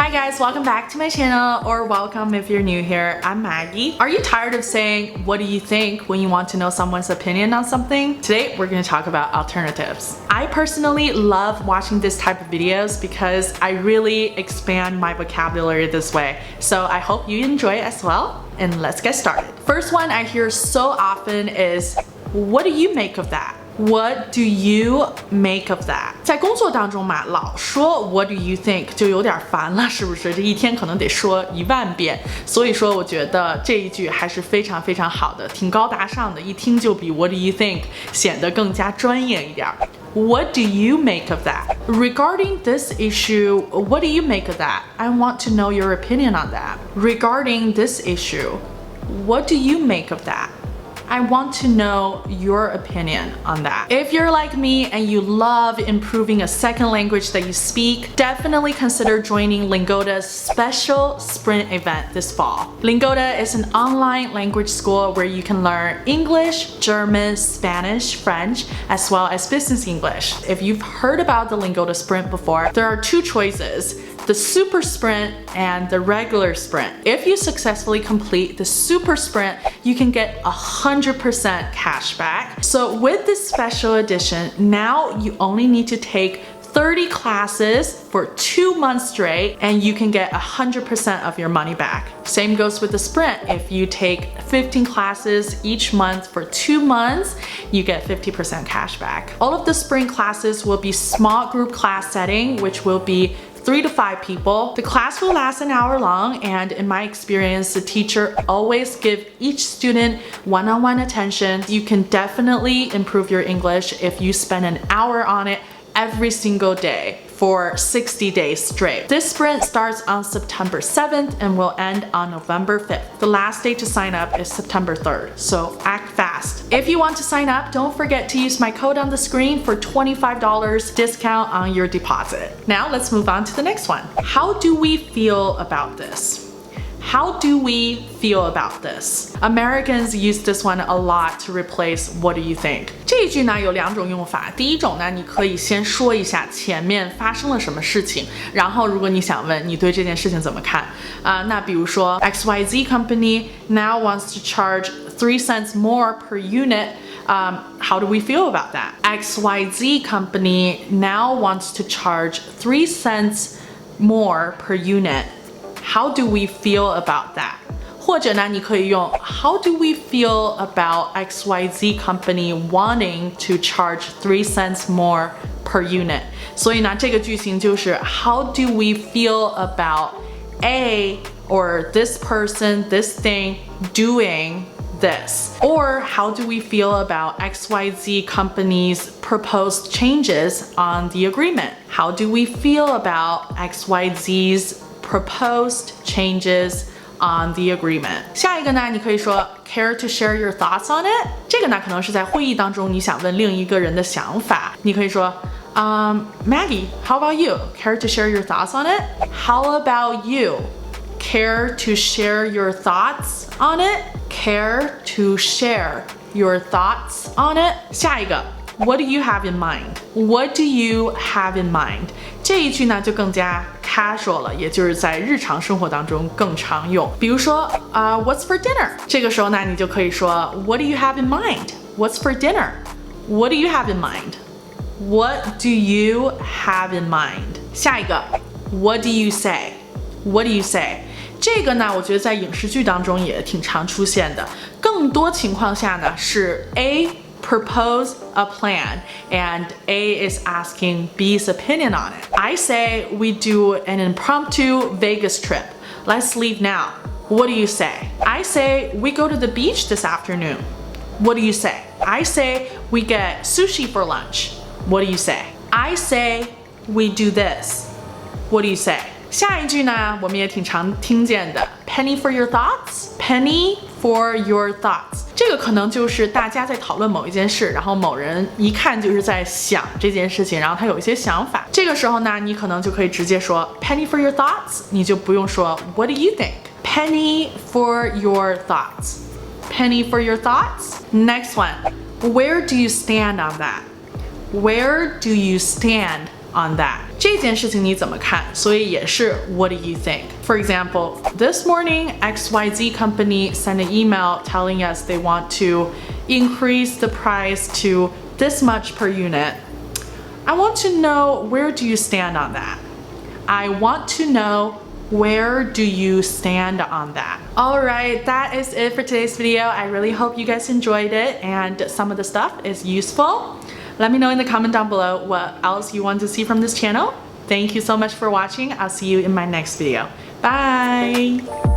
Hi guys, welcome back to my channel, or welcome if you're new here. I'm Maggie. Are you tired of saying, what do you think, when you want to know someone's opinion on something? Today, we're going to talk about alternatives. I personally love watching this type of videos because I really expand my vocabulary this way. So I hope you enjoy it as well, and let's get started. First one I hear so often is, what do you make of that? What do you make of that? 在工作当中嘛，老说 What do you think 就有点烦了，是不是？这一天可能得说10000遍。所以说，我觉得这一句还是非常非常好的，挺高大上的，一听就比 What do you think 显得更加专业一点。What do you make of that? Regarding this issue, what do you make of that? I want to know your opinion on that. Regarding this issue, what do you make of that? I want to know your opinion on that. If you're like me and you love improving a second language that you speak, definitely consider joining Lingoda's special sprint event this fall. Lingoda is an online language school where you can learn English, German, Spanish, French, as well as business English. If you've heard about the Lingoda sprint before, there are two choices: the super sprint and the regular sprint. If you successfully complete the super sprint, you can get 100% cash back. So with this special edition, now you only need to take 30 classes for 2 months straight, and you can get 100% of your money back. Same goes with the sprint. If you take 15 classes each month for 2 months, you get 50% cash back. All of the sprint classes will be small group class setting, which will be 3 to 5 people. The class will last an hour long, and in my experience, the teacher always gives each student one-on-one attention. You can definitely improve your English if you spend an hour on it every single day for 60 days straight. This sprint starts on September 7th and will end on November 5th. The last day to sign up is September 3rd, so act fast. If you want to sign up, don't forget to use my code on the screen for $25 discount on your deposit. Now let's move on to the next one. How do we feel about this? How do we feel about this? Americans use this one a lot to replace what do you think? 这一句呢有2种用法。第一种呢，你可以先说一下前面发生了什么事情，然后如果你想问你对这件事情怎么看那比如说 XYZ company now wants to charge 3 cents more per unit. How do we feel about that? XYZ company now wants to charge 3 cents more per unit. How do we feel about that? 或者呢，你可以用 How do we feel about XYZ company wanting to charge 3 cents more per unit? 所以呢，这个句型就是 How do we feel about A or this person, this thing doing this? Or how do we feel about XYZ company's proposed changes on the agreement? How do we feel about XYZ's proposed changes on the agreement? 下一个呢，你可以说 care to share your thoughts on it. 这个呢，可能是在会议当中你想问另一个人的想法。你可以说Maggie, how about you? Care to share your thoughts on it? How about you? Care to share your thoughts on it? Care to share your thoughts on it? 下一个What do you have in mind? What do you have in mind? 这一句呢就更加 casual 了，也就是在日常生活当中更常用。比如说What's for dinner? 这个时候呢你就可以说 What do you have in mind? What's for dinner? What do you have in mind? What do you have in mind? 下一个 What do you say? What do you say? 这个呢我觉得在影视剧当中也挺常出现的，更多情况下呢是 A propose a plan and A is asking B's opinion on it. I say we do an impromptu Vegas trip. Let's leave now. What do you say? I say we go to the beach this afternoon. What do you say? I say we get sushi for lunch. What do you say? I say we do this. What do you say? 下一句呢我们也挺常听见的 Penny for your thoughts? Penny for your thoughts. 这个可能就是大家在讨论某一件事，然后某人一看就是在想这件事情，然后他有一些想法。这个时候呢，你可能就可以直接说 Penny for your thoughts， 你就不用说 What do you think? Penny for your thoughts. Penny for your thoughts. Next one. Where do you stand on that? Where do you stand on that? 这件事情你怎么看？所以也是 What do you think? For example, this morning XYZ company sent an email telling us they want to increase the price to this much per unit. I want to know, where do you stand on that? I want to know, where do you stand on that? Alright, that is it for today's video. I really hope you guys enjoyed it and some of the stuff is useful. Let me know in the comment down below what else you want to see from this channel. Thank you so much for watching. I'll see you in my next video. Bye!